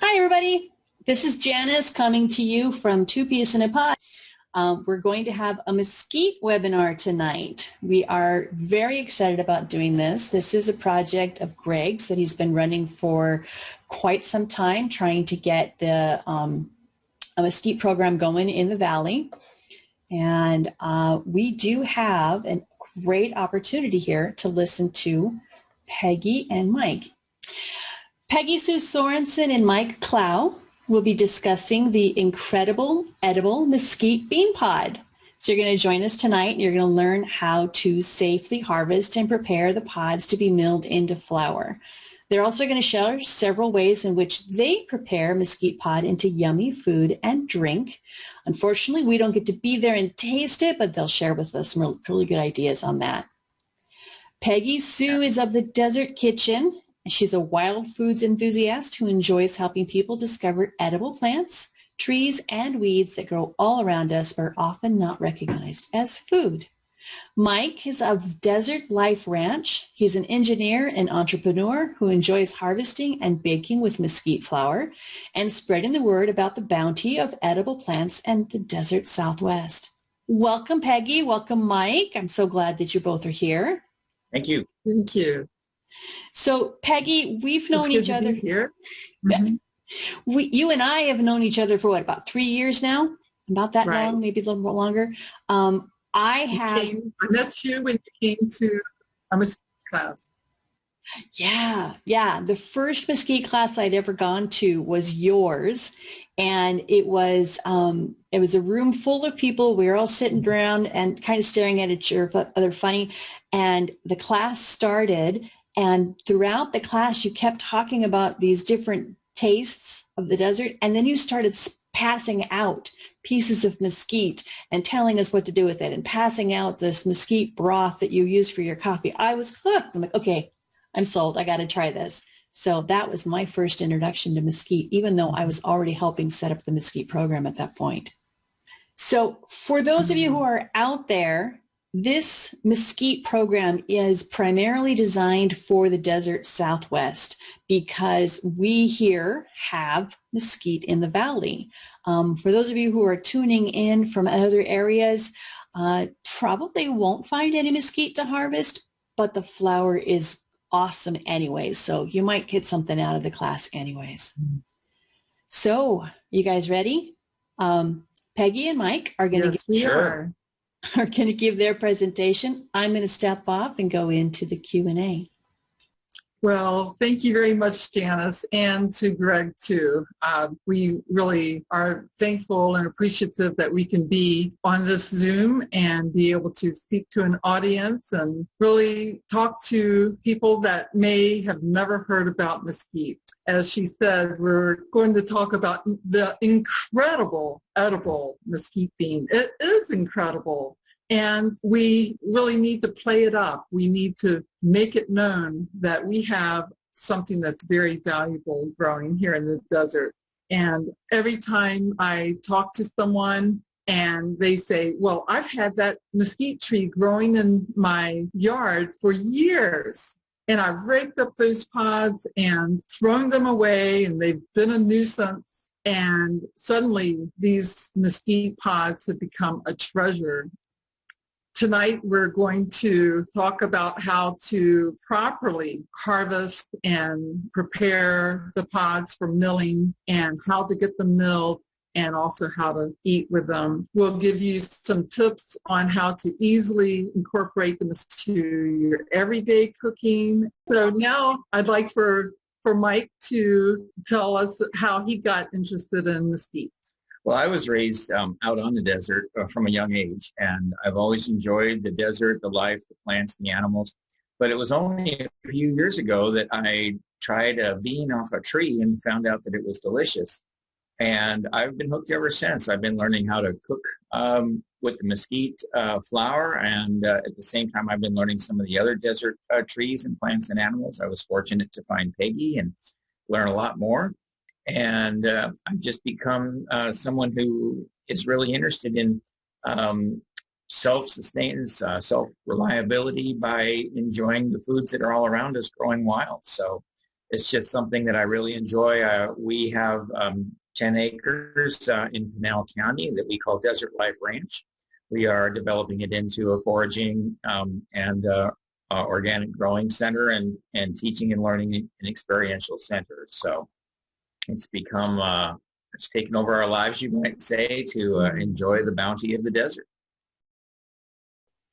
Hi, everybody. This is Janice coming to you from Two Peas in a Pod. We're going to have a mesquite webinar tonight. We are very excited about doing this. This is a project of Greg's that he's been running for quite some time, trying to get the a mesquite program going in the Valley. And we do have a great opportunity here to listen to Peggy and Mike. Peggy Sue Sorensen and Mike Clow will be discussing the incredible edible mesquite bean pod. So you're going to join us tonight and you're going to learn how to safely harvest and prepare the pods to be milled into flour. They're also going to share several ways in which they prepare mesquite pod into yummy food and drink. Unfortunately, we don't get to be there and taste it, but they'll share with us some really good ideas on that. Peggy Sue is of the Desert Kitchen. She's a wild foods enthusiast who enjoys helping people discover edible plants, trees, and weeds that grow all around us but are often not recognized as food. Mike is of Desert Life Ranch. He's an engineer and entrepreneur who enjoys harvesting and baking with mesquite flour and spreading the word about the bounty of edible plants and the desert Southwest. Welcome, Peggy. Welcome, Mike. I'm so glad that you both are here. Thank you. Thank you. So, Peggy, we've known each other here. You and I have known each other for what, about 3 years now? About that Right. long, maybe a little bit longer. I met you when you came to a mesquite class. Yeah. The first mesquite class I'd ever gone to was yours, and it was a room full of people. We were all sitting around and kind of staring at each other funny, and the class started. And throughout the class, you kept talking about these different tastes of the desert, and then you started passing out pieces of mesquite and telling us what to do with it, and passing out this mesquite broth that you use for your coffee. I was hooked. I'm like, okay, I'm sold. I got to try this. So that was my first introduction to mesquite, even though I was already helping set up the mesquite program at that point. So for those of you who are out there, this mesquite program is primarily designed for the desert Southwest because we here have mesquite in the Valley. For those of you who are tuning in from other areas, probably won't find any mesquite to harvest, but the flour is awesome anyways, so you might get something out of the class anyways. So, you guys ready? Peggy and Mike are going to give their presentation. I'm going to step off and go into the Q&A. Well, thank you very much, Janice, and to Greg, too. We really are thankful and appreciative that we can be on this Zoom and be able to speak to an audience and really talk to people that may have never heard about mesquite. As she said, we're going to talk about the incredible edible mesquite bean. It is incredible. And we really need to play it up. We need to make it known that we have something that's very valuable growing here in the desert. And every time I talk to someone and they say, well, I've had that mesquite tree growing in my yard for years, and I've raked up those pods and thrown them away, and they've been a nuisance. And suddenly these mesquite pods have become a treasure. Tonight, we're going to talk about how to properly harvest and prepare the pods for milling and how to get them milled and also how to eat with them. We'll give you some tips on how to easily incorporate them into your everyday cooking. So now I'd like for Mike to tell us how he got interested in mesquite. Well, I was raised out on the desert from a young age, and I've always enjoyed the desert, the life, the plants, the animals. But it was only a few years ago that I tried a bean off a tree and found out that it was delicious. And I've been hooked ever since. I've been learning how to cook with the mesquite flour, and at the same time, I've been learning some of the other desert trees and plants and animals. I was fortunate to find Peggy and learn a lot more. And I've just become someone who is really interested in self-sustenance, self-reliability by enjoying the foods that are all around us growing wild. So It's just something that I really enjoy. We have 10 acres in Pinal County that we call Desert Life Ranch. We are developing it into a foraging and organic growing center and teaching and learning and experiential center. So it's become, it's taken over our lives, you might say, to enjoy the bounty of the desert.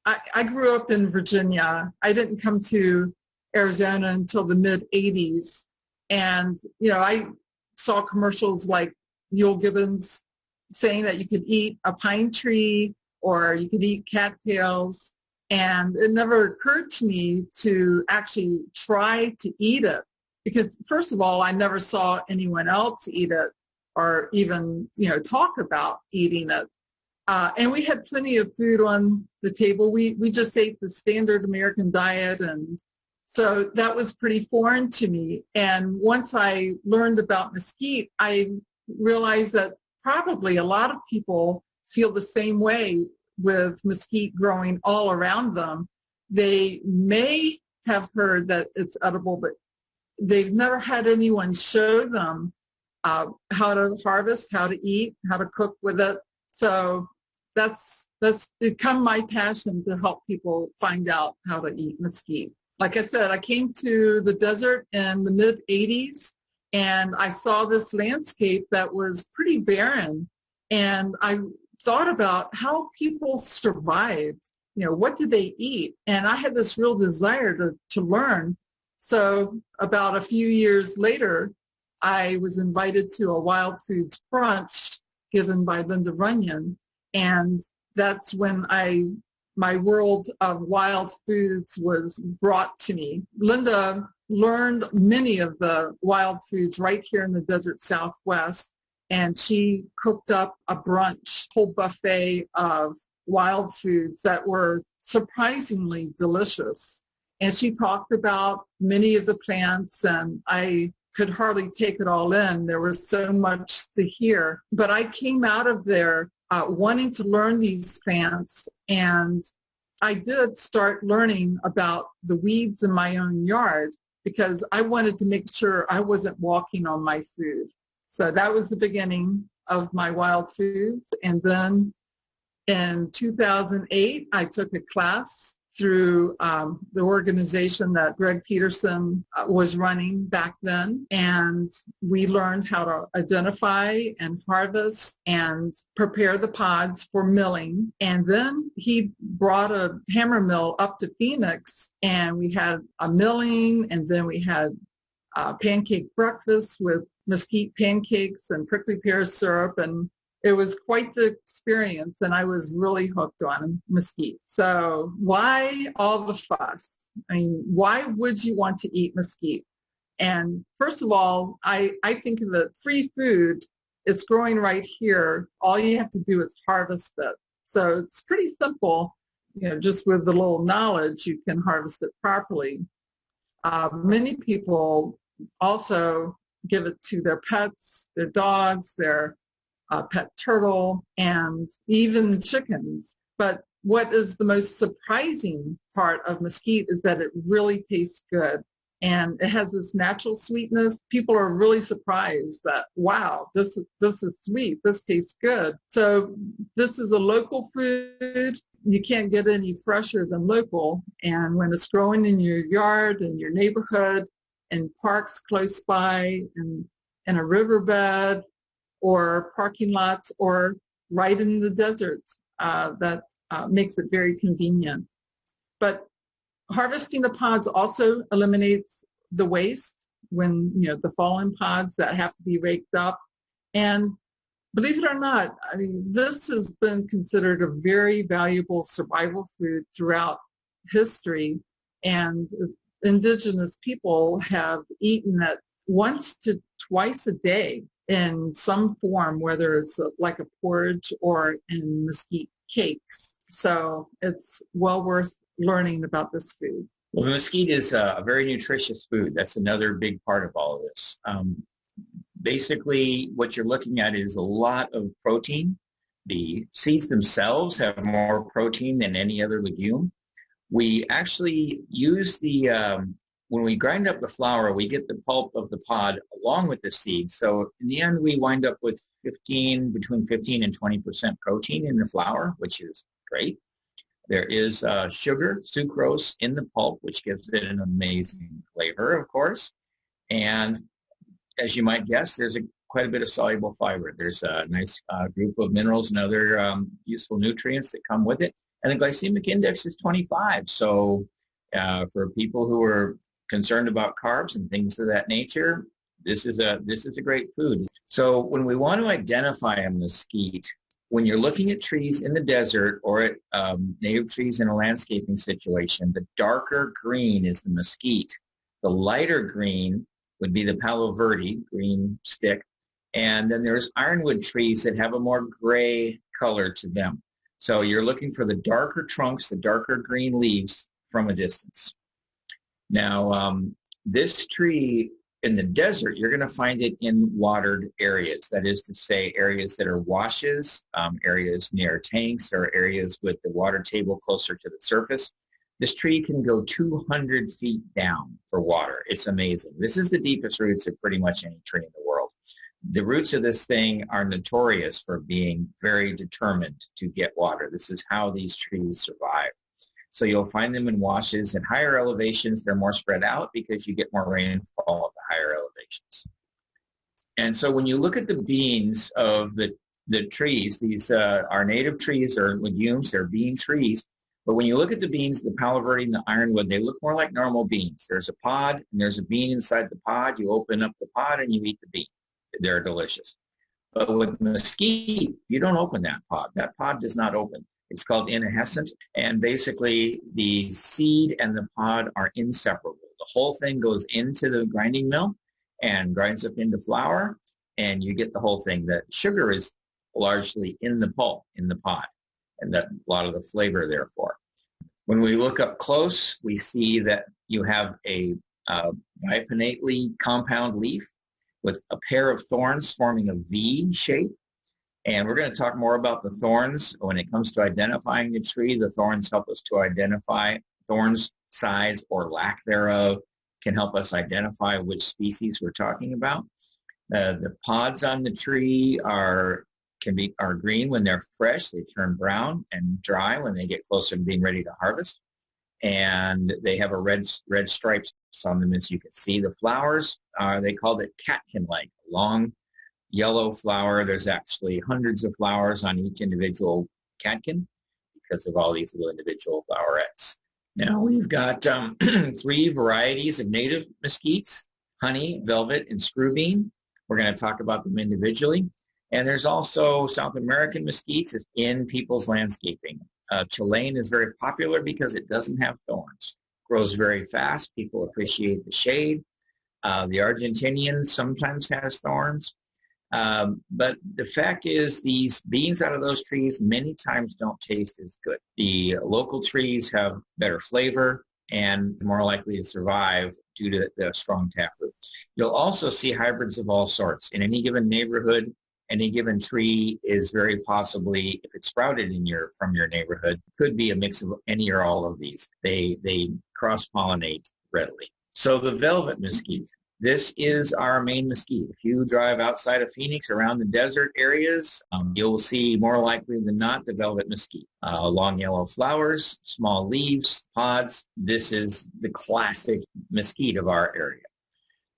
I grew up in Virginia. I didn't come to Arizona until the mid-'80s. And, you know, I saw commercials like Yule Gibbons saying that you could eat a pine tree or you could eat cattails. And it never occurred to me to actually try to eat it. Because, first of all, I never saw anyone else eat it or even, you know, talk about eating it. And we had plenty of food on the table. We just ate the standard American diet, and so that was pretty foreign to me. And once I learned about mesquite, I realized that probably a lot of people feel the same way with mesquite growing all around them. They may have heard that it's edible, but they've never had anyone show them how to harvest, how to eat, how to cook with it. So that's become my passion to help people find out how to eat mesquite. Like I said, I came to the desert in the mid-'80s, and I saw this landscape that was pretty barren. And I thought about how people survived. You know, what did they eat? And I had this real desire to learn. So about a few years later, I was invited to a wild foods brunch given by Linda Runyon. And that's when my world of wild foods was brought to me. Linda learned many of the wild foods right here in the desert Southwest, and she cooked up a brunch, whole buffet of wild foods that were surprisingly delicious. And she talked about many of the plants, and I could hardly take it all in. There was so much to hear. But I came out of there wanting to learn these plants, and I did start learning about the weeds in my own yard because I wanted to make sure I wasn't walking on my food. So that was the beginning of my wild foods. And then in 2008, I took a class through the organization that Greg Peterson was running back then. And we learned how to identify and harvest and prepare the pods for milling. And then he brought a hammermill up to Phoenix, and we had a milling, and then we had pancake breakfast with mesquite pancakes and prickly pear syrup, and it was quite the experience, and I was really hooked on mesquite. So why all the fuss? I mean, why would you want to eat mesquite? And first of all, I think of it free food. It's growing right here. All you have to do is harvest it. So it's pretty simple. You know, just with the little knowledge, you can harvest it properly. Many people also give it to their pets, their dogs, their pet turtle, and even chickens. But what is the most surprising part of mesquite is that it really tastes good. And it has this natural sweetness. People are really surprised that, wow, this is sweet. This tastes good. So this is a local food. You can't get any fresher than local. And when it's growing in your yard, in your neighborhood, in parks close by, in a riverbed, or parking lots, or right in the desert, that makes it very convenient. But harvesting the pods also eliminates the waste when, you know, the fallen pods that have to be raked up. And believe it or not, I mean, this has been considered a very valuable survival food throughout history. And indigenous people have eaten it once to twice a day in some form, whether it's like a porridge or in mesquite cakes. So it's well worth learning about this food. Well, the mesquite is a very nutritious food. That's another big part of all of this. Basically, what you're looking at is a lot of protein. The seeds themselves have more protein than any other legume. We actually use the when we grind up the flour, we get the pulp of the pod along with the seeds. So in the end, we wind up with between 15 and 20% protein in the flour, which is great. There is sugar, sucrose, in the pulp, which gives it an amazing flavor, of course. And as you might guess, there's quite a bit of soluble fiber. There's a nice group of minerals and other useful nutrients that come with it. And the glycemic index is 25. So for people who are concerned about carbs and things of that nature, this is a great food. So when we want to identify a mesquite, when you're looking at trees in the desert or at native trees in a landscaping situation, the darker green is the mesquite. The lighter green would be the palo verde, green stick. And then there's ironwood trees that have a more gray color to them. So you're looking for the darker trunks, the darker green leaves from a distance. Now, this tree in the desert, you're going to find it in watered areas. That is to say, areas that are washes, areas near tanks, or areas with the water table closer to the surface. This tree can go 200 feet down for water. It's amazing. This is the deepest roots of pretty much any tree in the world. The roots of this thing are notorious for being very determined to get water. This is how these trees survive. So you'll find them in washes. At higher elevations, they're more spread out because you get more rainfall at the higher elevations. And so when you look at the beans of the trees, these are native trees or legumes, they're bean trees. But when you look at the beans, the palo verde and the ironwood, they look more like normal beans. There's a pod and there's a bean inside the pod. You open up the pod and you eat the bean. They're delicious. But with mesquite, you don't open that pod. That pod does not open. It's called inhescent, and basically the seed and the pod are inseparable. The whole thing goes into the grinding mill and grinds up into flour, and you get the whole thing. The sugar is largely in the pulp, in the pod, and that a lot of the flavor therefore. When we look up close, we see that you have a bipinnately compound leaf with a pair of thorns forming a V shape. And we're going to talk more about the thorns. When it comes to identifying the tree, the thorns help us to identify thorns, size, or lack thereof, can help us identify which species we're talking about. The pods on the tree are green when they're fresh. They turn brown and dry when they get closer to being ready to harvest. And they have a red stripes on them, as you can see. The flowers, they call it catkin-like, long yellow flower. There's actually hundreds of flowers on each individual catkin because of all these little individual flowerets. Now we've got 3 varieties of native mesquites: honey, velvet, and screwbean. We're going to talk about them individually. And there's also South American mesquites in people's landscaping. Chilean is very popular because it doesn't have thorns. Grows very fast. People appreciate the shade. The Argentinian sometimes has thorns. But the fact is, these beans out of those trees many times don't taste as good. The local trees have better flavor and more likely to survive due to the strong taproot. You'll also see hybrids of all sorts. In any given neighborhood, any given tree is very possibly, if it's sprouted from your neighborhood, could be a mix of any or all of these. They cross-pollinate readily. So the velvet mesquite. This is our main mesquite. If you drive outside of Phoenix around the desert areas, you'll see more likely than not the velvet mesquite. Long yellow flowers, small leaves, pods. This is the classic mesquite of our area.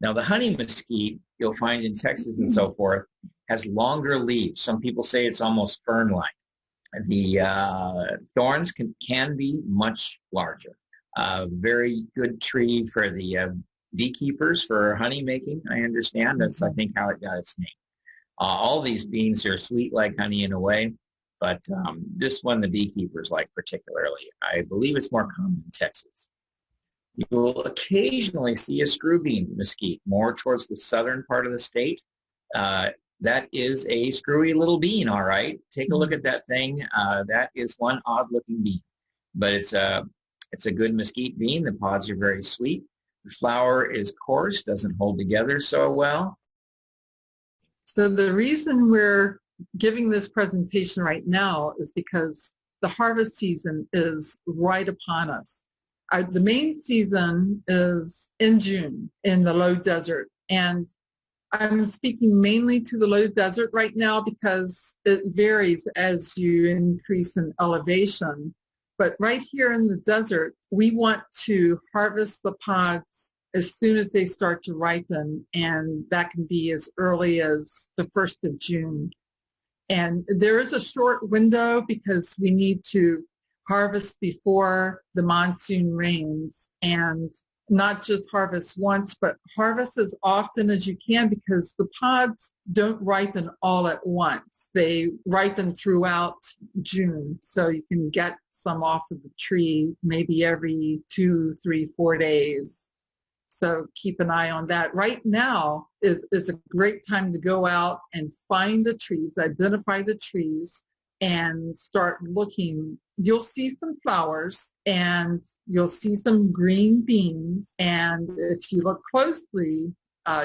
Now the honey mesquite you'll find in Texas and so forth has longer leaves. Some people say it's almost fern-like. The thorns can be much larger. Very good tree for the beekeepers for honey making, I understand. That's, I think, how it got its name. All these beans are sweet like honey in a way, but this one the beekeepers like particularly. I believe it's more common in Texas. You will occasionally see a screwbean mesquite more towards the southern part of the state. That is a screwy little bean, all right. Take a look at that thing. That is one odd-looking bean, but it's a good mesquite bean. The pods are very sweet. The flower is coarse, doesn't hold together so well. So the reason we're giving this presentation right now is because the harvest season is right upon us. The main season is in June in the low desert. And I'm speaking mainly to the low desert right now because it varies as you increase in elevation. But right here in the desert, we want to harvest the pods as soon as they start to ripen, and that can be as early as the 1st of June. And there is a short window because we need to harvest before the monsoon rains, and not just harvest once, but harvest as often as you can because the pods don't ripen all at once. They ripen throughout June, so you can get some off of the tree maybe every 2, 3, 4 days. So keep an eye on that. Right now is a great time to go out and find the trees, identify the trees, and start looking. You'll see some flowers and you'll see some green beans. And if you look closely,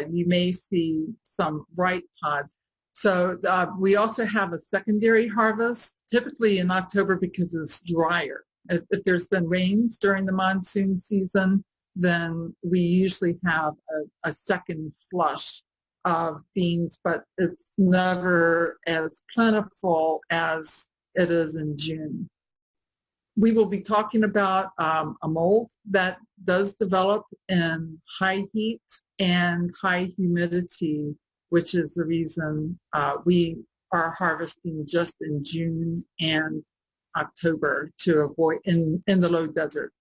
you may see some ripe pods. So we also have a secondary harvest, typically in October because it's drier. If there's been rains during the monsoon season, then we usually have a second flush of beans, but it's never as plentiful as it is in June. We will be talking about a mold that does develop in high heat and high humidity, which is the reason we are harvesting just in June and October to avoid, in the low desert,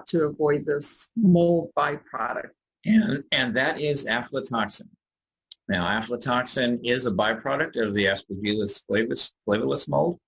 to avoid this mold byproduct. And that is aflatoxin. Now, aflatoxin is a byproduct of the Aspergillus flavulus mold.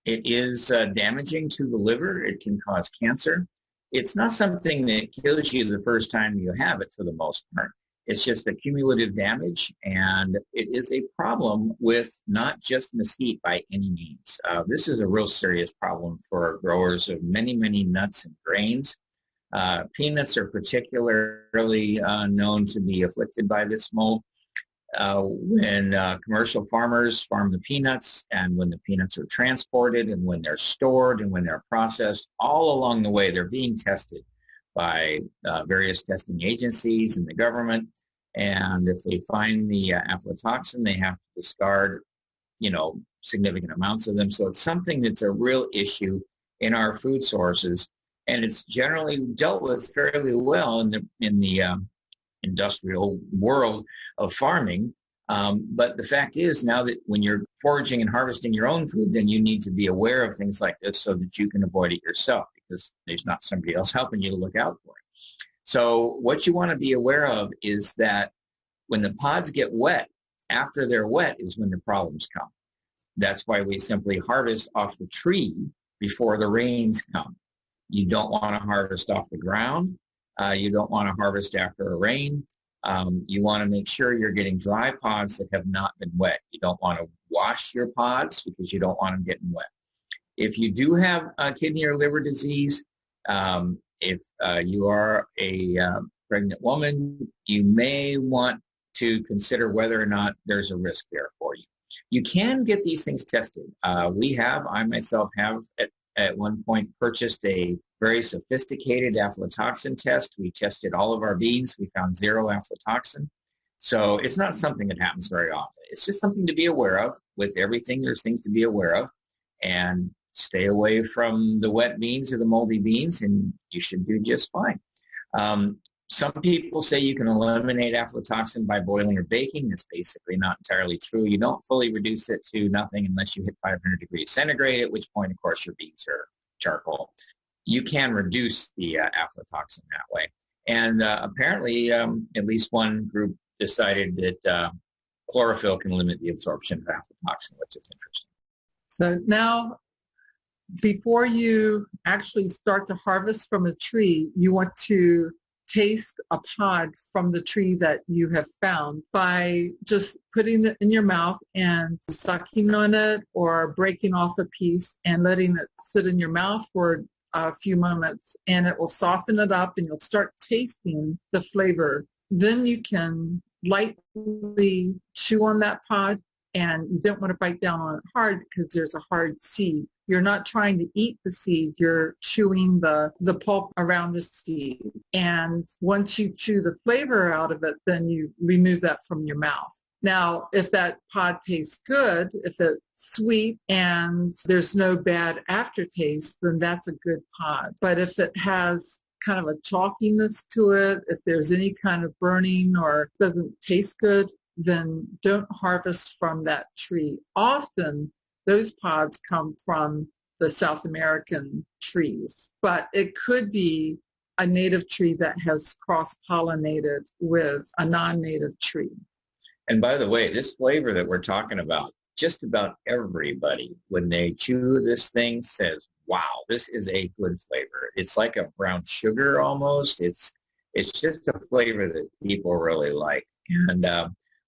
It is damaging to the liver. It can cause cancer. It's not something that kills you the first time you have it for the most part. It's just a cumulative damage, and it is a problem with not just mesquite by any means. This is a real serious problem for growers of many, many nuts and grains. Peanuts are particularly known to be afflicted by this mold. When commercial farmers farm the peanuts, and when the peanuts are transported, and when they're stored, and when they're processed, all along the way they're being tested by various testing agencies and the government. And if they find the aflatoxin, they have to discard, significant amounts of them. So it's something that's a real issue in our food sources, and it's generally dealt with fairly well in the industrial world of farming. But the fact is now that when you're foraging and harvesting your own food, then you need to be aware of things like this so that you can avoid it yourself, because there's not somebody else helping you to look out for it. So what you want to be aware of is that when the pods get wet, after they're wet is when the problems come. That's why we simply harvest off the tree before the rains come. You don't want to harvest off the ground. You don't want to harvest after a rain. You want to make sure you're getting dry pods that have not been wet. You don't want to wash your pods because you don't want them getting wet. If you do have kidney or liver disease, if you are a pregnant woman, you may want to consider whether or not there's a risk there for you. You can get these things tested. I myself have at one point purchased a very sophisticated aflatoxin test. We tested all of our beans. We found 0 aflatoxin. So it's not something that happens very often. It's just something to be aware of. With everything, there's things to be aware of. And stay away from the wet beans or the moldy beans, and you should do just fine. Some people say you can eliminate aflatoxin by boiling or baking. That's basically not entirely true. You don't fully reduce it to nothing unless you hit 500 degrees centigrade, at which point, of course, your beans are charcoal. You can reduce the aflatoxin that way. And apparently, at least one group decided that chlorophyll can limit the absorption of aflatoxin, which is interesting. So now, before you actually start to harvest from a tree, you want to taste a pod from the tree that you have found by just putting it in your mouth and sucking on it or breaking off a piece and letting it sit in your mouth for a few moments, and it will soften it up and you'll start tasting the flavor. Then you can lightly chew on that pod, and you don't want to bite down on it hard because there's a hard seed. you're not trying to eat the seed, you're chewing the pulp around the seed. And once you chew the flavor out of it, then you remove that from your mouth. Now, if that pod tastes good, if it's sweet and there's no bad aftertaste, then that's a good pod. But if it has kind of a chalkiness to it, if there's any kind of burning or doesn't taste good, then don't harvest from that tree. Often, those pods come from the South American trees, but it could be a native tree that has cross-pollinated with a non-native tree. And by the way, this flavor that we're talking about, just about everybody, when they chew this thing, says, wow, this is a good flavor. It's like a brown sugar almost. It's just a flavor that people really like. And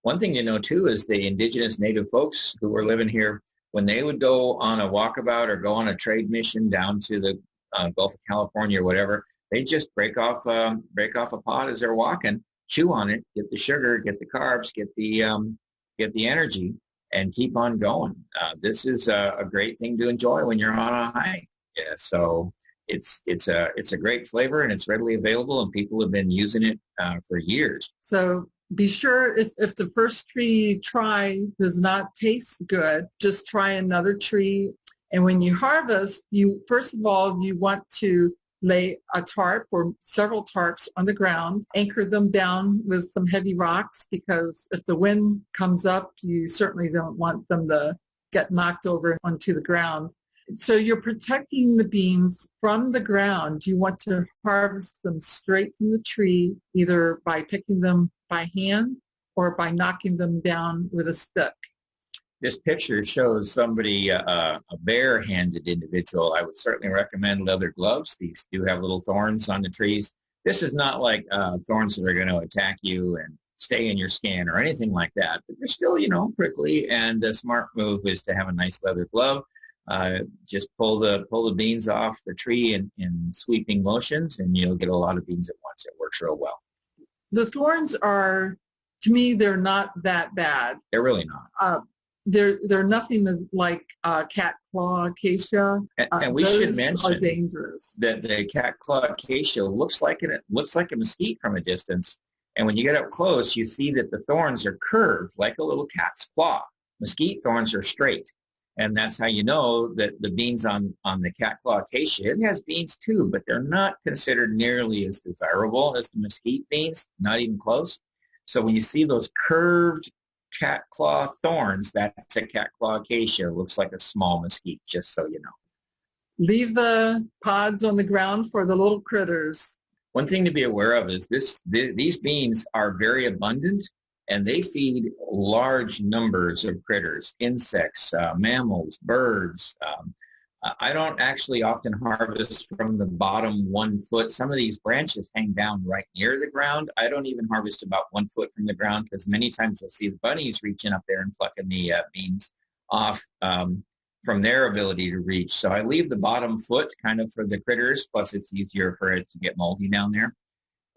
one thing to know, too, is the indigenous native folks who were living here, when they would go on a walkabout or go on a trade mission down to the Gulf of California or whatever, they just break off a pod as they're walking, chew on it, get the sugar, get the carbs, get the energy, and keep on going. This is a great thing to enjoy when you're on a hike. Yeah, so it's a great flavor, and it's readily available, and people have been using it for years. So be sure if the first tree you try does not taste good, just try another tree. And when you harvest, first of all, you want to lay a tarp or several tarps on the ground, anchor them down with some heavy rocks, because if the wind comes up, you certainly don't want them to get knocked over onto the ground. So you're protecting the beans from the ground. You want to harvest them straight from the tree, either by picking them by hand or by knocking them down with a stick. This picture shows somebody, a bare-handed individual. I would certainly recommend leather gloves. These do have little thorns on the trees. This is not like thorns that are going to attack you and stay in your skin or anything like that, but they're still, prickly, and the smart move is to have a nice leather glove. Just pull the beans off the tree in sweeping motions, and you'll get a lot of beans at once. It works real well. The thorns are, to me, they're not that bad. They're really not. They're nothing like cat claw acacia. And we should mention are dangerous. That the cat claw acacia looks like a mesquite from a distance, and when you get up close, you see that the thorns are curved like a little cat's claw. Mesquite thorns are straight, and that's how you know that the beans on the cat claw acacia, it has beans too, but they're not considered nearly as desirable as the mesquite beans, not even close. So when you see those curved cat claw thorns, that's a cat claw acacia. It looks like a small mesquite, just so you know. Leave the pods on the ground for the little critters. One thing to be aware of is these beans are very abundant, and they feed large numbers of critters, insects, mammals, birds. I don't actually often harvest from the bottom 1 foot. Some of these branches hang down right near the ground. I don't even harvest about 1 foot from the ground, because many times you'll see the bunnies reaching up there and plucking the beans off from their ability to reach. So I leave the bottom foot kind of for the critters, plus it's easier for it to get moldy down there.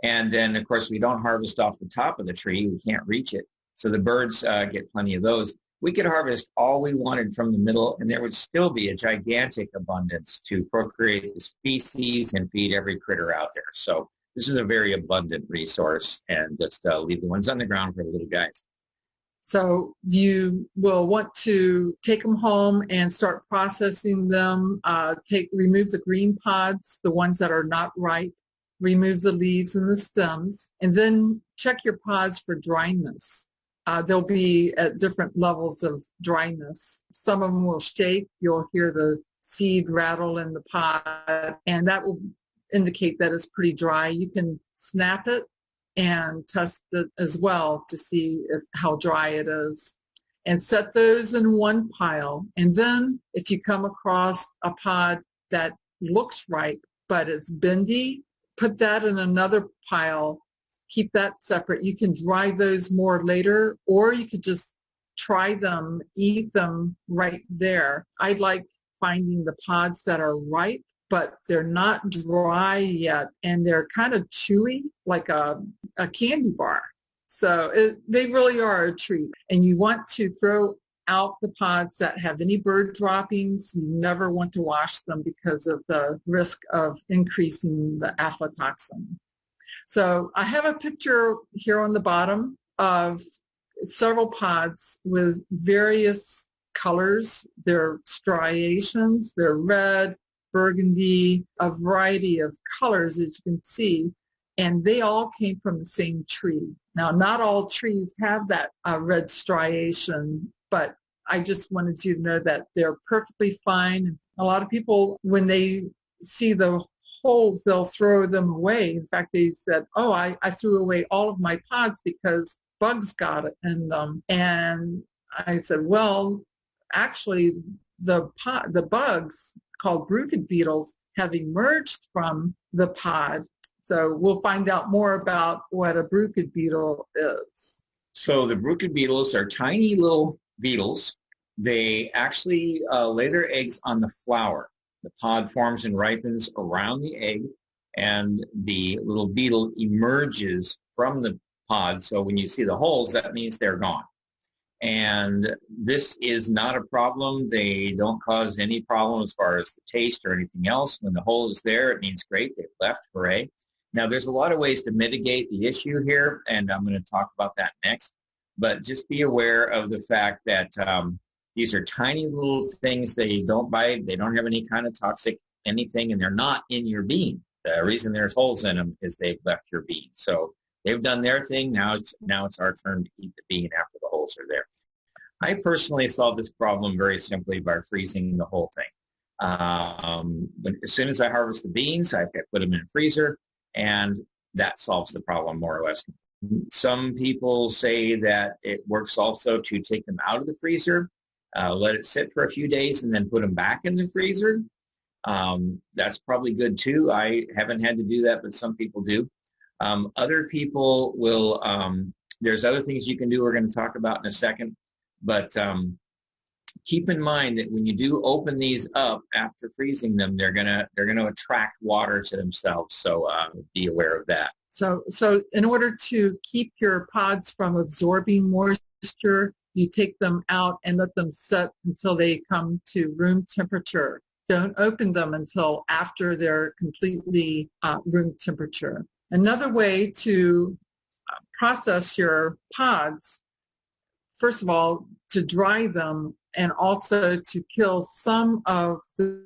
And then, of course, we don't harvest off the top of the tree. We can't reach it. So the birds get plenty of those. We could harvest all we wanted from the middle, and there would still be a gigantic abundance to procreate the species and feed every critter out there. So this is a very abundant resource, and just leave the ones on the ground for the little guys. So you will want to take them home and start processing them. Remove the green pods, the ones that are not ripe. Remove the leaves and the stems, and then check your pods for dryness. They'll be at different levels of dryness. Some of them will shake. You'll hear the seed rattle in the pod, and that will indicate that it's pretty dry. You can snap it and test it as well to see how dry it is. And set those in one pile. And then if you come across a pod that looks ripe, but it's bendy, put that in another pile. Keep that separate. You can dry those more later, or you could just try them, eat them right there. I like finding the pods that are ripe, but they're not dry yet, and they're kind of chewy, like a candy bar. So they really are a treat. And you want to throw out the pods that have any bird droppings. You never want to wash them because of the risk of increasing the aflatoxin. So I have a picture here on the bottom of several pods with various colors. They're striations, they're red, burgundy, a variety of colors, as you can see, and they all came from the same tree. Now, not all trees have that red striation, but I just wanted you to know that they're perfectly fine. A lot of people, when they see the holes, they'll throw them away. In fact, they said, oh, I threw away all of my pods because bugs got it in them. And I said, well, actually, the bugs called Bruchid beetles have emerged from the pod. So we'll find out more about what a Bruchid beetle is. So the Bruchid beetles are tiny little beetles. They actually lay their eggs on the flower. The pod forms and ripens around the egg, and the little beetle emerges from the pod. So when you see the holes, that means they're gone. And this is not a problem. They don't cause any problem as far as the taste or anything else. When the hole is there, it means great, they've left, hooray. Now, there's a lot of ways to mitigate the issue here, and I'm going to talk about that next. But just be aware of the fact that these are tiny little things. They don't bite. They don't have any kind of toxic anything, and they're not in your bean. The reason there's holes in them is they've left your bean. So they've done their thing. Now it's our turn to eat the bean after the holes are there. I personally solved this problem very simply by freezing the whole thing. As soon as I harvest the beans, I put them in a freezer, and that solves the problem more or less. Some people say that it works also to take them out of the freezer, let it sit for a few days, and then put them back in the freezer. That's probably good too. I haven't had to do that, but some people do. Other people will, there's other things you can do we're going to talk about in a second, but keep in mind that when you do open these up after freezing them, they're gonna attract water to themselves. So be aware of that. So in order to keep your pods from absorbing moisture, you take them out and let them set until they come to room temperature. Don't open them until after they're completely room temperature. Another way to process your pods, first of all, to dry them and also to kill some of the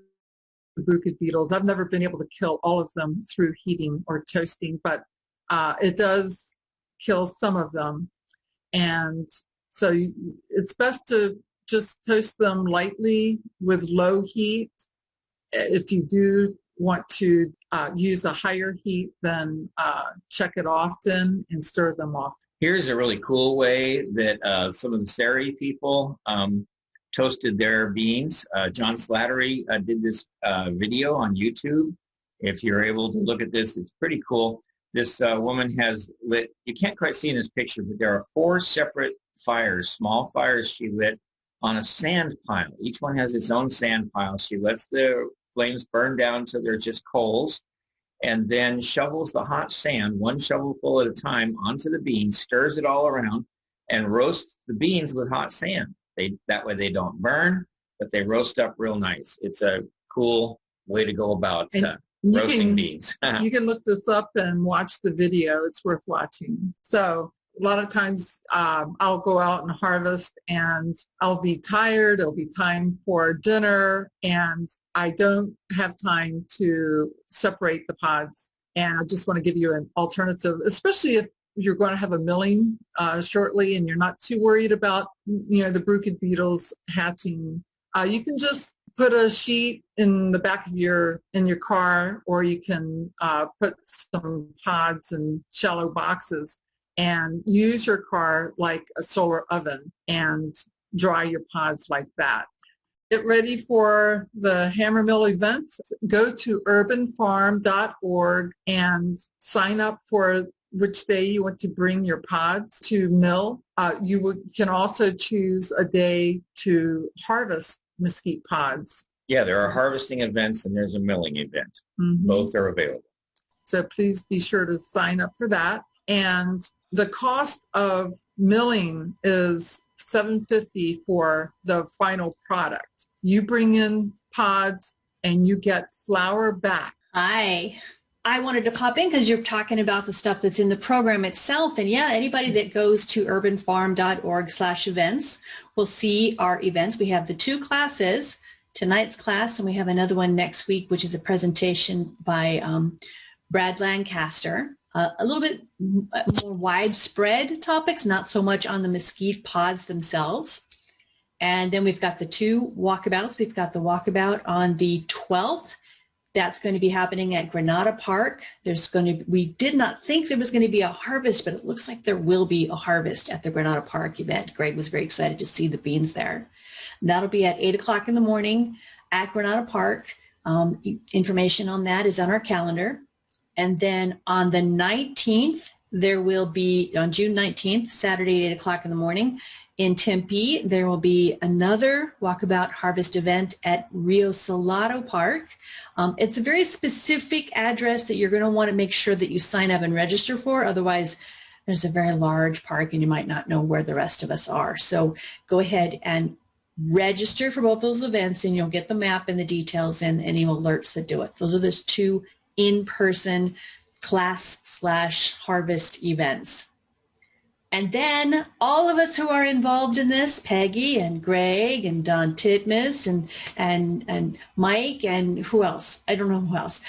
Bruchid beetles. I've never been able to kill all of them through heating or toasting, but it does kill some of them. And so it's best to just toast them lightly with low heat. If you do want to use a higher heat, then check it often and stir them often. Here's a really cool way that some of the Seri people toasted their beans. John Slattery did this video on YouTube. If you're able to look at this, it's pretty cool. This woman has lit, you can't quite see in this picture, but there are 4 separate fires, small fires she lit on a sand pile. Each one has its own sand pile. She lets the flames burn down until they're just coals, and then shovels the hot sand, 1 shovelful at a time, onto the beans, stirs it all around, and roasts the beans with hot sand. That way they don't burn, but they roast up real nice. It's a cool way to go about roasting beans. You can look this up and watch the video. It's worth watching. So a lot of times I'll go out and harvest, and I'll be tired. It'll be time for dinner, and I don't have time to separate the pods. And I just want to give you an alternative, especially if you're going to have a milling shortly and you're not too worried about, the Bruchid beetles hatching. You can just put a sheet in the back of your car, or you can put some pods in shallow boxes and use your car like a solar oven and dry your pods like that. Get ready for the Hammermill event. Go to urbanfarm.org and sign up for which day you want to bring your pods to mill. You can also choose a day to harvest mesquite pods. Yeah, there are harvesting events and there's a milling event. Mm-hmm. Both are available. So please be sure to sign up for that. And the cost of milling is $7.50 for the final product. You bring in pods and you get flour back. Hi. I wanted to pop in because you're talking about the stuff that's in the program itself. And yeah, anybody that goes to urbanfarm.org/events will see our events. We have the 2 classes, tonight's class, and we have another one next week, which is a presentation by Brad Lancaster. A little bit more widespread topics, not so much on the mesquite pods themselves. And then we've got the 2 walkabouts. We've got the walkabout on the 12th. That's going to be happening at Granada Park. We did not think there was going to be a harvest, but it looks like there will be a harvest at the Granada Park event. Greg was very excited to see the beans there. And that'll be at 8 o'clock in the morning at Granada Park. Information on that is on our calendar. And then on the 19th, there will be, on June 19th, Saturday, 8 o'clock in the morning, in Tempe, there will be another Walkabout Harvest event at Rio Salado Park. It's a very specific address that you're going to want to make sure that you sign up and register for. Otherwise, there's a very large park and you might not know where the rest of us are. So go ahead and register for both those events and you'll get the map and the details and any alerts that do it. Those are those 2 in-person class/harvest events. And then all of us who are involved in this, Peggy and Greg and Don Titmus and Mike and who else? I don't know who else.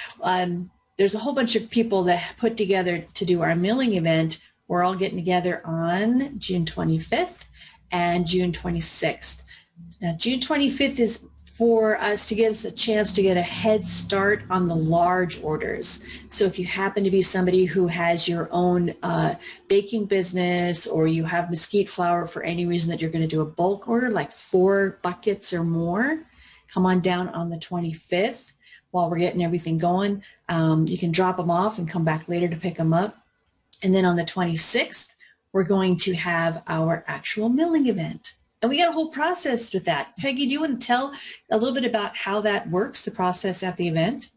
There's a whole bunch of people that put together to do our milling event. We're all getting together on June 25th and June 26th. Now, June 25th is for us to get us a chance to get a head start on the large orders. So if you happen to be somebody who has your own baking business or you have mesquite flour for any reason that you're going to do a bulk order, like 4 buckets or more, come on down on the 25th while we're getting everything going. You can drop them off and come back later to pick them up. And then on the 26th, we're going to have our actual milling event. And we got a whole process with that. Peggy, do you want to tell a little bit about how that works, the process at the event?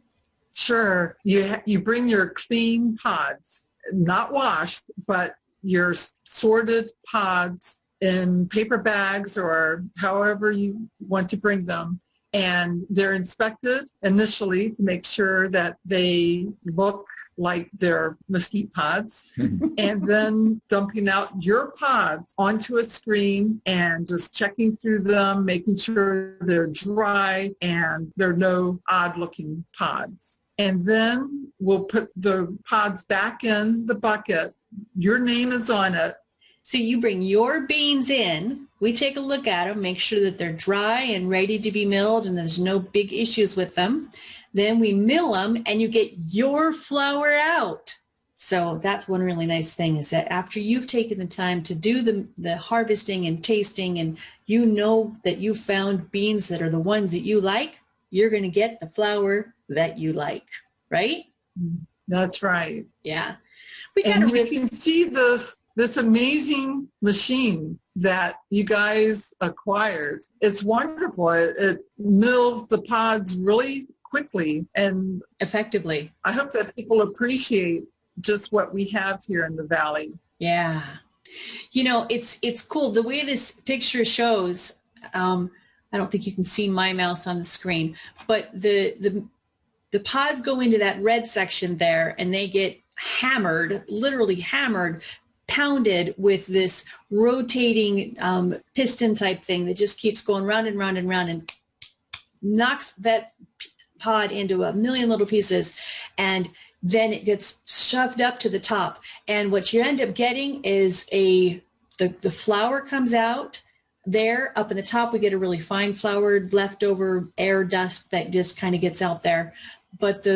Sure. You bring your clean pods, not washed, but your sorted pods in paper bags or however you want to bring them. And they're inspected initially to make sure that they look like they're mesquite pods, and then dumping out your pods onto a screen and just checking through them, making sure they're dry and there are no odd-looking pods. And then we'll put the pods back in the bucket. Your name is on it. So you bring your beans in, we take a look at them, make sure that they're dry and ready to be milled and there's no big issues with them. Then we mill them and you get your flour out. So that's one really nice thing is that after you've taken the time to do the harvesting and tasting and you know that you found beans that are the ones that you like, you're going to get the flour that you like, right? That's right. Yeah. We can see this amazing machine that you guys acquired. It's wonderful. It mills the pods really quickly and effectively. I hope that people appreciate just what we have here in the Valley. Yeah. You know, it's cool. The way this picture shows, I don't think you can see my mouse on the screen, but the pods go into that red section there and they get hammered, literally hammered, pounded with this rotating piston type thing that just keeps going round and round and round and knocks that pod into a million little pieces, and then it gets shoved up to the top. And what you end up getting is the flour comes out there. Up in the top, we get a really fine floured leftover air dust that just kind of gets out there. But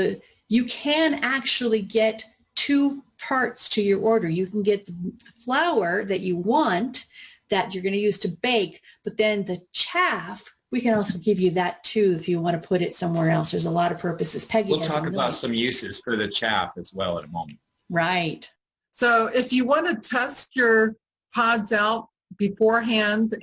you can actually get 2 parts to your order. You can get the flour that you want that you're going to use to bake, but then the chaff, we can also give you that too if you want to put it somewhere else. There's a lot of purposes. Peggy, we'll talk about some uses for the chaff as well in a moment. Right. So if you want to test your pods out beforehand,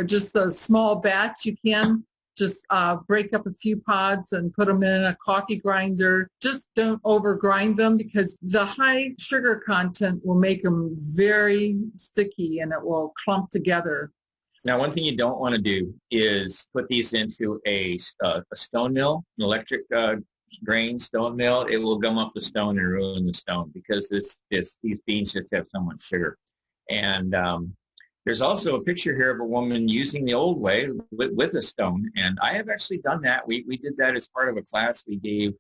just a small batch, you can just break up a few pods and put them in a coffee grinder. Just don't over grind them because the high sugar content will make them very sticky and it will clump together. Now, one thing you don't want to do is put these into a stone mill, an electric grain stone mill. It will gum up the stone and ruin the stone because these beans just have so much sugar. And there's also a picture here of a woman using the old way with a stone. And I have actually done that. We did that as part of a class we gave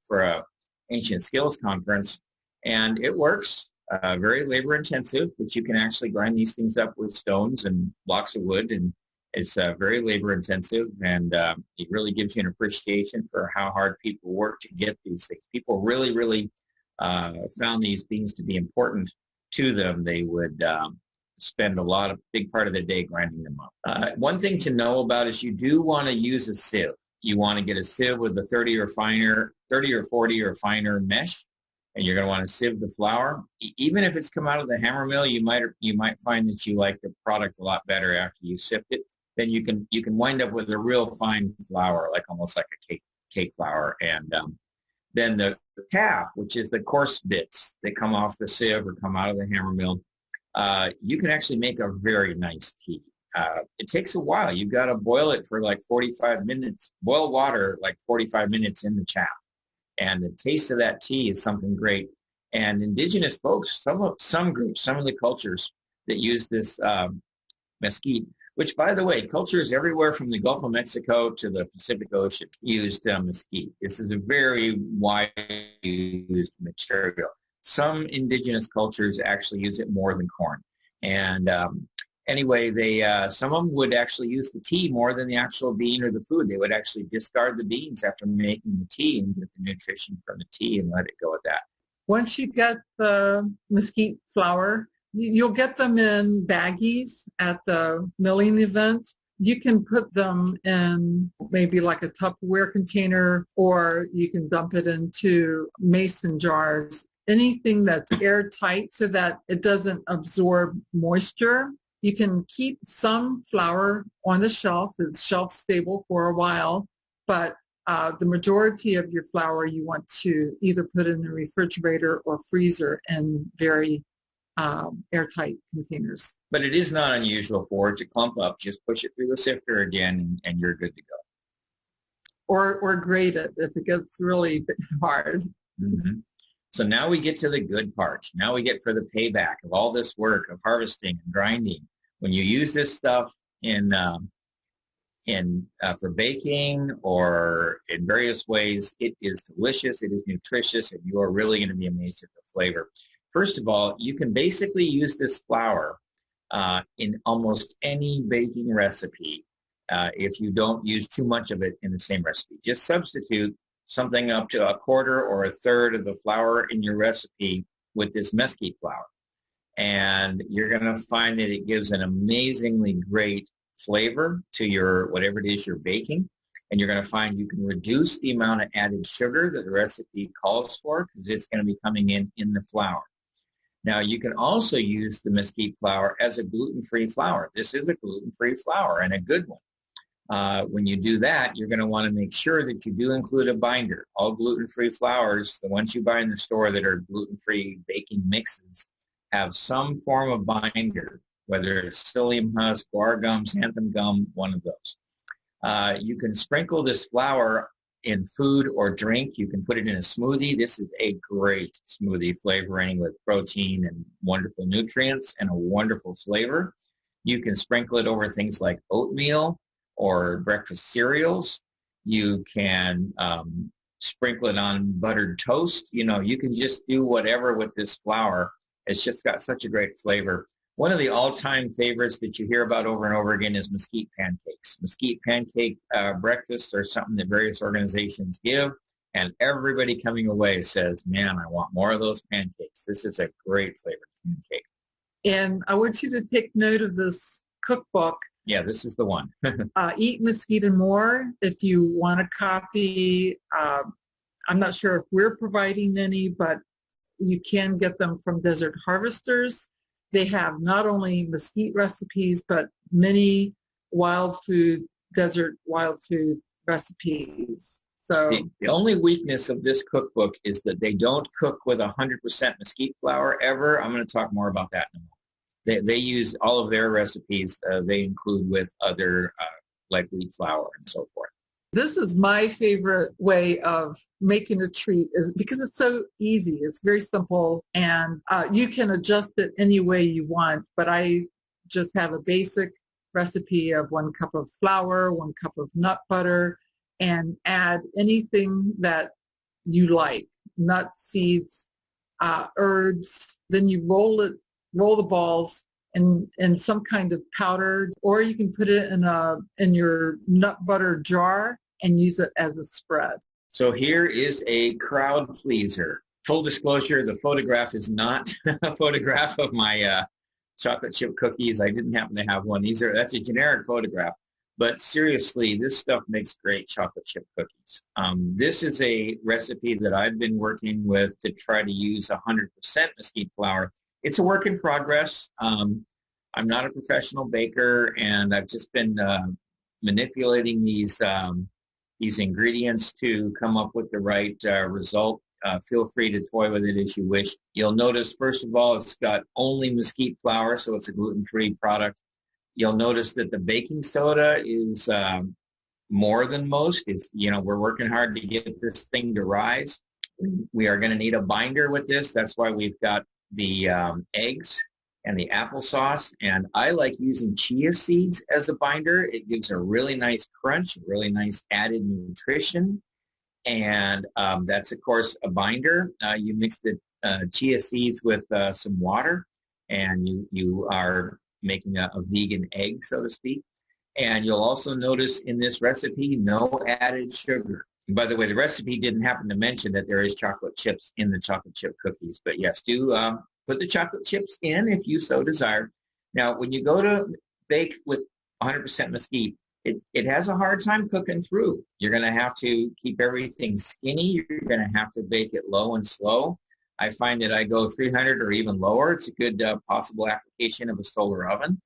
for a ancient skills conference. And it works. Very labor intensive, but you can actually grind these things up with stones and blocks of wood, and it's very labor intensive, and it really gives you an appreciation for how hard people work to get these things. People really, really found these beans to be important to them. They would spend a big part of the day grinding them up. One thing to know about is you do want to use a sieve. You want to get a sieve with a 30 or 40 or finer mesh. And you're going to want to sieve the flour. Even if it's come out of the hammer mill, you might find that you like the product a lot better after you sift it. Then you can wind up with a real fine flour, like almost like a cake flour. And then the cap, which is the coarse bits that come off the sieve or come out of the hammer mill, you can actually make a very nice tea. It takes a while. You've got to boil it for like 45 minutes. Boil water like 45 minutes in the chaff. And the taste of that tea is something great. And indigenous folks, some groups, some of the cultures that use this mesquite, which, by the way, cultures everywhere from the Gulf of Mexico to the Pacific Ocean used mesquite. This is a very widely used material. Some indigenous cultures actually use it more than corn. And anyway, some of them would actually use the tea more than the actual bean or the food. They would actually discard the beans after making the tea and get the nutrition from the tea and let it go at that. Once you get the mesquite flour, you'll get them in baggies at the milling event. You can put them in maybe like a Tupperware container, or you can dump it into mason jars, anything that's airtight so that it doesn't absorb moisture. You can keep some flour on the shelf. It's shelf stable for a while, but the majority of your flour you want to either put in the refrigerator or freezer in very airtight containers. But it is not unusual for it to clump up. Just push it through the sifter again, and you're good to go. Or grate it if it gets really hard. Mm-hmm. So now we get to the good part. Now we get for the payback of all this work of harvesting and grinding. When you use this stuff for baking or in various ways, it is delicious, it is nutritious, and you are really going to be amazed at the flavor. First of all, you can basically use this flour in almost any baking recipe if you don't use too much of it in the same recipe. Just substitute something up to a quarter or a third of the flour in your recipe with this mesquite flour. And you're going to find that it gives an amazingly great flavor to your whatever it is you're baking. And you're going to find you can reduce the amount of added sugar that the recipe calls for because it's going to be coming in the flour. Now, you can also use the mesquite flour as a gluten-free flour. This is a gluten-free flour and a good one. When you do that, you're going to want to make sure that you do include a binder. All gluten-free flours, the ones you buy in the store that are gluten-free baking mixes, have some form of binder, whether it's psyllium husk, guar gum, xanthan gum, one of those. You can sprinkle this flour in food or drink. You can put it in a smoothie. This is a great smoothie flavoring with protein and wonderful nutrients and a wonderful flavor. You can sprinkle it over things like oatmeal or breakfast cereals. You can sprinkle it on buttered toast. You know, you can just do whatever with this flour. It's just got such a great flavor. One of the all-time favorites that you hear about over and over again is mesquite pancakes. Mesquite pancake breakfasts are something that various organizations give, and everybody coming away says, man, I want more of those pancakes. This is a great flavored pancake. And I want you to take note of this cookbook. Yeah, this is the one. Eat Mesquite and More. If you want a copy, I'm not sure if we're providing any, but you can get them from Desert Harvesters. They have not only mesquite recipes, but many desert wild food recipes. So the only weakness of this cookbook is that they don't cook with 100% mesquite flour ever. I'm going to talk more about that in a moment. They use all of their recipes. They include with other like wheat flour and so forth. This is my favorite way of making a treat, is because it's so easy. It's very simple, and you can adjust it any way you want. But I just have a basic recipe of 1 cup of flour, 1 cup of nut butter, and add anything that you like, nuts, seeds, herbs. Then you roll the balls in some kind of powder, or you can put it in your nut butter jar and use it as a spread. So here is a crowd pleaser. Full disclosure, the photograph is not a photograph of my chocolate chip cookies. I didn't happen to have one. That's a generic photograph. But seriously, this stuff makes great chocolate chip cookies. This is a recipe that I've been working with to try to use 100% mesquite flour. It's a work in progress. I'm not a professional baker, and I've just been manipulating these ingredients to come up with the right result. Feel free to toy with it as you wish. You'll notice, first of all, it's got only mesquite flour, so it's a gluten-free product. You'll notice that the baking soda is more than most. We're working hard to get this thing to rise. We are going to need a binder with this. That's why we've got the eggs and the applesauce. And I like using chia seeds as a binder. It gives a really nice crunch, really nice added nutrition. And that's, of course, a binder. You mix the chia seeds with some water, and you are making a vegan egg, so to speak. And you'll also notice in this recipe, no added sugar. And by the way, the recipe didn't happen to mention that there is chocolate chips in the chocolate chip cookies. But yes, do put the chocolate chips in if you so desire. Now, when you go to bake with 100% mesquite, it has a hard time cooking through. You're going to have to keep everything skinny. You're going to have to bake it low and slow. I find that I go 300 or even lower. It's a good possible application of a solar oven.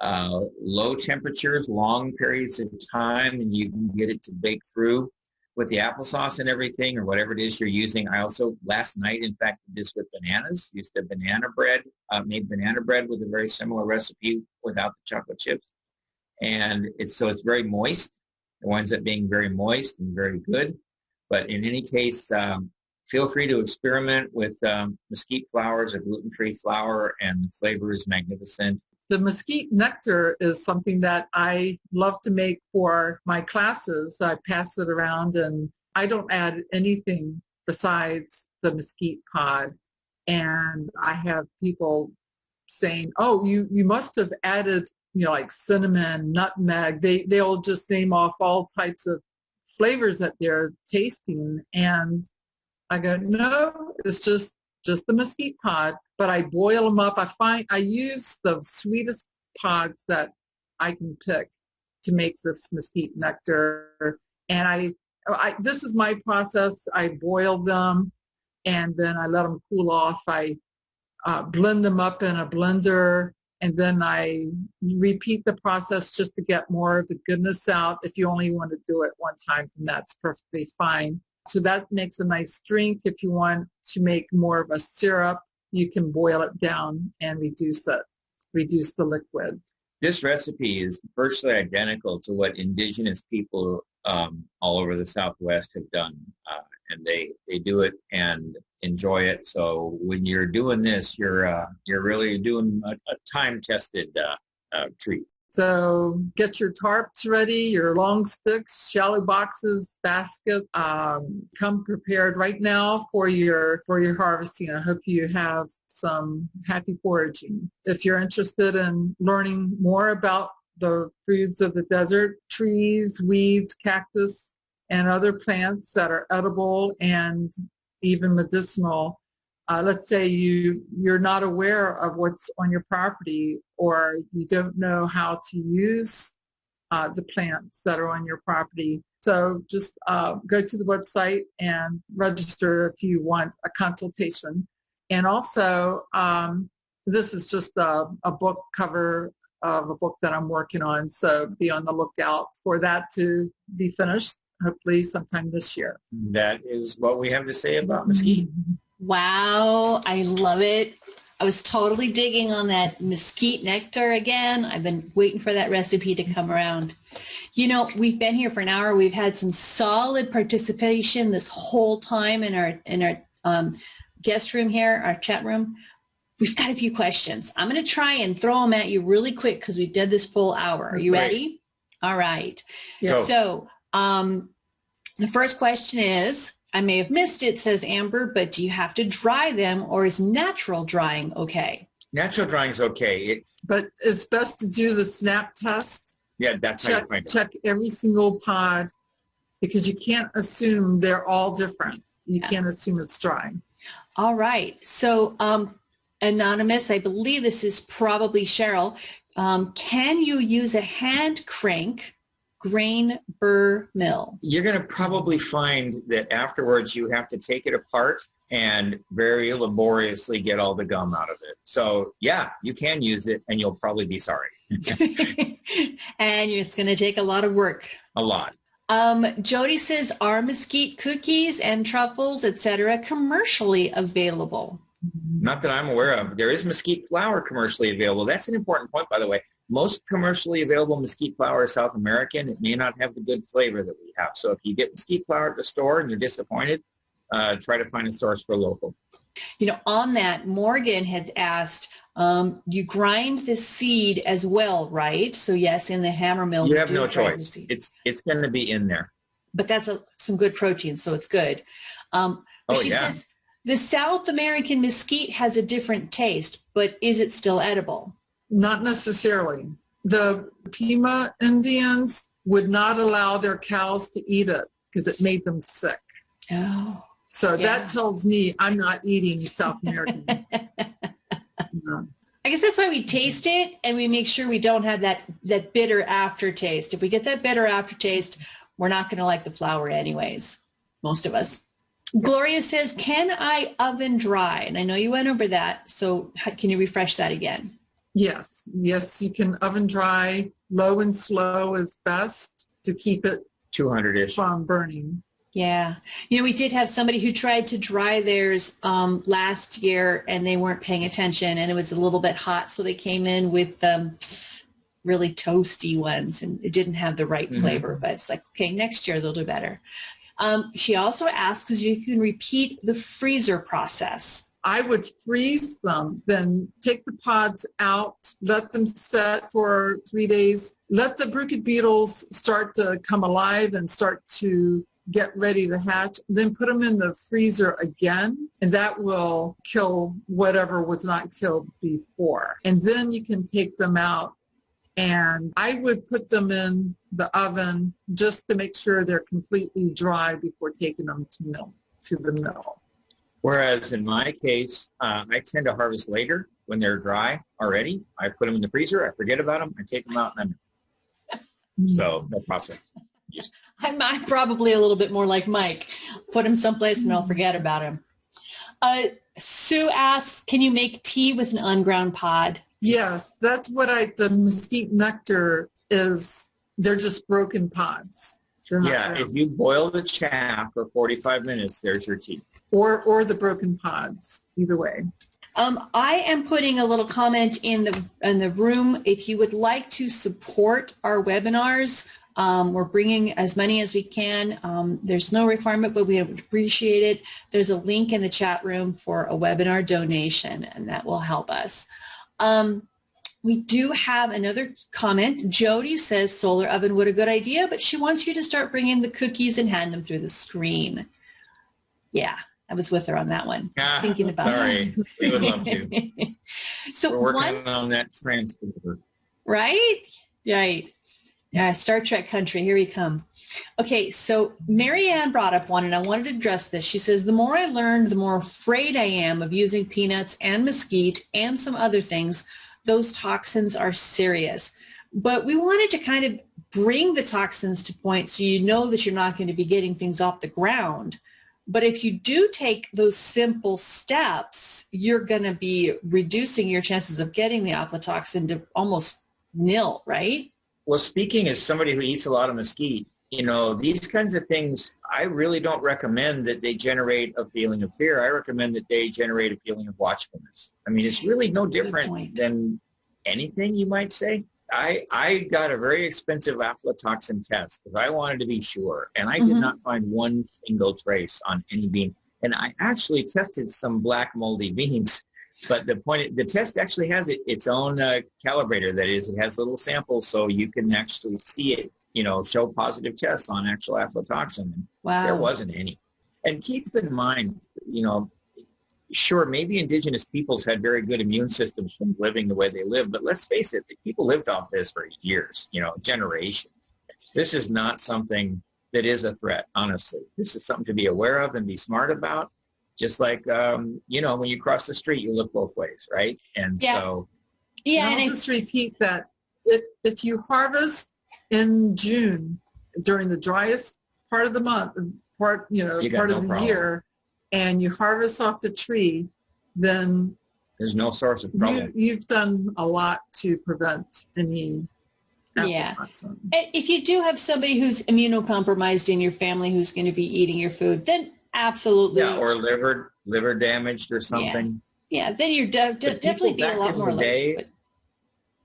Low temperatures, long periods of time, and you can get it to bake through with the applesauce and everything, or whatever it is you're using. I also, last night, in fact, did this with bananas. Used the banana bread, made banana bread with a very similar recipe without the chocolate chips. And it's very moist. It winds up being very moist and very good. But in any case, feel free to experiment with mesquite flour as a gluten-free flour, and the flavor is magnificent. The Mesquite Nectar is something that I love to make for my classes. I pass it around, and I don't add anything besides the mesquite pod. And I have people saying, oh, you must have added, like cinnamon, nutmeg. They'll just name off all types of flavors that they're tasting. And I go, no, it's just the mesquite pod, but I boil them up. I use the sweetest pods that I can pick to make this mesquite nectar. And this is my process. I boil them, and then I let them cool off. I blend them up in a blender, and then I repeat the process just to get more of the goodness out. If you only want to do it one time, then that's perfectly fine. So that makes a nice drink. If you want to make more of a syrup, you can boil it down and reduce the liquid. This recipe is virtually identical to what indigenous people all over the Southwest have done, and they do it and enjoy it. So when you're doing this, you're really doing a time-tested treat. So get your tarps ready, your long sticks, shallow boxes, basket. Come prepared right now for your harvesting. I hope you have some happy foraging. If you're interested in learning more about the foods of the desert, trees, weeds, cactus, and other plants that are edible and even medicinal, let's say you're not aware of what's on your property, or you don't know how to use the plants that are on your property. So just go to the website and register if you want a consultation. And also, this is just a book cover of a book that I'm working on, so be on the lookout for that to be finished, hopefully sometime this year. That is what we have to say about mesquite. Wow, I love it. I was totally digging on that Mesquite Nectar again. I've been waiting for that recipe to come around. You know, we've been here for an hour. We've had some solid participation this whole time in our guest room here, our chat room. We've got a few questions. I'm going to try and throw them at you really quick because we did this full hour. Are you ready? All right. Yeah. So the first question is, I may have missed it, says Amber, but do you have to dry them or is natural drying okay? Natural drying is okay. But it's best to do the snap test. Yeah, that's how you find it. Check every single pod because you can't assume they're all different. You can't assume it's drying. All right. So Anonymous, I believe this is probably Cheryl. Can you use a hand crank grain burr mill? You're going to probably find that afterwards you have to take it apart and very laboriously get all the gum out of it. So yeah, you can use it and you'll probably be sorry. And it's going to take a lot of work. A lot. Jody says, are mesquite cookies and truffles, etc., commercially available? Not that I'm aware of. There is mesquite flour commercially available. That's an important point, by the way. Most commercially available mesquite flour is South American. It may not have the good flavor that we have. So if you get mesquite flour at the store and you're disappointed, try to find a source for local. You know, on that, Morgan had asked, you grind the seed as well, right? So yes, in the Hammermill. You have no choice. It's going to be in there. But that's some good protein, so it's good. She says, the South American mesquite has a different taste, but is it still edible? Not necessarily. The Pima Indians would not allow their cows to eat it because it made them sick. Oh. So that tells me I'm not eating South American. No. I guess that's why we taste it and we make sure we don't have that bitter aftertaste. If we get that bitter aftertaste, we're not going to like the flour anyways, most of us. Gloria says, can I oven dry? And I know you went over that, so can you refresh that again? Yes, you can oven dry. Low and slow is best to keep it 200-ish from burning. Yeah. You know, we did have somebody who tried to dry theirs last year and they weren't paying attention and it was a little bit hot. So they came in with really toasty ones and it didn't have the right flavor, but it's like, okay, next year they'll do better. She also asks if you can repeat the freezer process. I would freeze them, then take the pods out, let them set for 3 days, let the Bruchid beetles start to come alive and start to get ready to hatch, then put them in the freezer again, and that will kill whatever was not killed before. And then you can take them out, and I would put them in the oven just to make sure they're completely dry before taking them to the mill. Whereas in my case, I tend to harvest later when they're dry already. I put them in the freezer, I forget about them, I take them out, and so no process. I'm probably a little bit more like Mike. Put him someplace and I'll forget about him. Sue asks, can you make tea with an unground pod? Yes, that's what the Mesquite Nectar is. They're just broken pods. Yeah, if you boil the chaff for 45 minutes, there's your tea. Or the broken pods, either way. I am putting a little comment in the room. If you would like to support our webinars, we're bringing as many as we can. There's no requirement, but we would appreciate it. There's a link in the chat room for a webinar donation, and that will help us. We do have another comment. Jody says solar oven, what a good idea, but she wants you to start bringing the cookies and hand them through the screen. Yeah, I was with her on that one. I was thinking about sorry. We would love to. So we're working on that transfer. Right? Right. Yeah, Star Trek country, here we come. Okay, so Marianne brought up one, and I wanted to address this. She says, the more I learned, the more afraid I am of using peanuts and mesquite and some other things. Those toxins are serious. But we wanted to kind of bring the toxins to point so you know that you're not going to be getting things off the ground. But if you do take those simple steps, you're going to be reducing your chances of getting the aflatoxin to almost nil, right? Well, speaking as somebody who eats a lot of mesquite, you know, these kinds of things, I really don't recommend that they generate a feeling of fear. I recommend that they generate a feeling of watchfulness. I mean, it's really no different than anything you might say. I got a very expensive aflatoxin test because I wanted to be sure, and I did not find one single trace on any bean. And I actually tested some black moldy beans, but the test actually has its own calibrator. That is, it has little samples so you can actually see it, you know, show positive tests on actual aflatoxin. Wow. There wasn't any. And keep in mind, you know, sure, maybe indigenous peoples had very good immune systems from living the way they lived, but let's face it, people lived off this for years, you know, generations. This is not something that is a threat, honestly. This is something to be aware of and be smart about. Just like, you know, when you cross the street, you look both ways, right? And so... Yeah, and I'll just repeat that. If you harvest in June, during the driest part of the month, part of the year, and you harvest off the tree, then there's no source of problem. You've done a lot to prevent any aflatoxin. And if you do have somebody who's immunocompromised in your family who's going to be eating your food, then absolutely. Yeah, or liver damaged or something. Yeah, then you're definitely be a lot more allergic.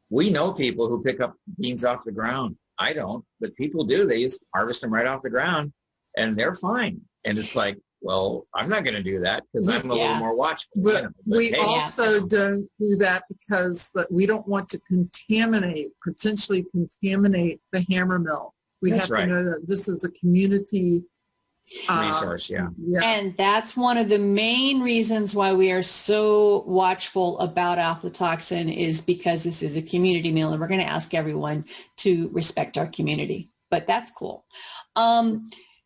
We know people who pick up beans off the ground. I don't, but people do. They just harvest them right off the ground, and they're fine. And it's like, well, I'm not going to do that because I'm a little more watchful. But we also don't do that because we don't want to potentially contaminate the Hammermill. We have to know that this is a community resource, Yes. And that's one of the main reasons why we are so watchful about aflatoxin, is because this is a community meal, and we're going to ask everyone to respect our community. But that's cool.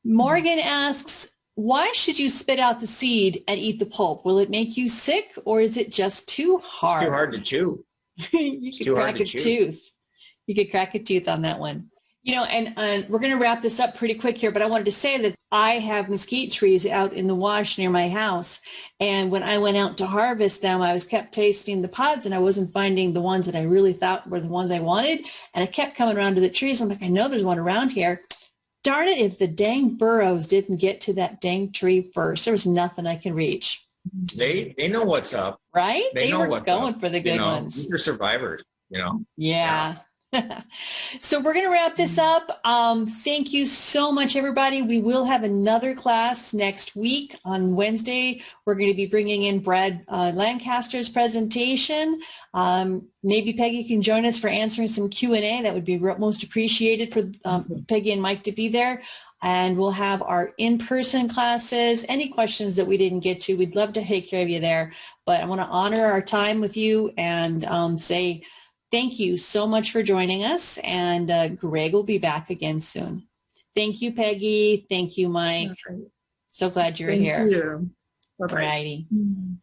Morgan asks, why should you spit out the seed and eat the pulp? Will it make you sick, or is it just too hard? It's too hard to chew. You could crack a tooth. You could crack a tooth on that one. You know, and we're going to wrap this up pretty quick here, but I wanted to say that I have mesquite trees out in the wash near my house. And when I went out to harvest them, I kept tasting the pods, and I wasn't finding the ones that I really thought were the ones I wanted. And I kept coming around to the trees. I'm like, I know there's one around here. Darn it, if the dang burros didn't get to that dang tree first, there was nothing I can reach. They know what's up. Right? They know were what's going up. for the good ones. They're survivors, you know. Yeah. So we're going to wrap this up. Thank you so much, everybody. We will have another class next week on Wednesday. We're going to be bringing in Brad Lancaster's presentation. Maybe Peggy can join us for answering some Q&A. That would be most appreciated for Peggy and Mike to be there. And we'll have our in-person classes. Any questions that we didn't get to, we'd love to take care of you there. But I want to honor our time with you and say thank you so much for joining us, and Greg will be back again soon. Thank you, Peggy. Thank you, Mike. So glad you're here. Thank you. Bye-bye. Alrighty.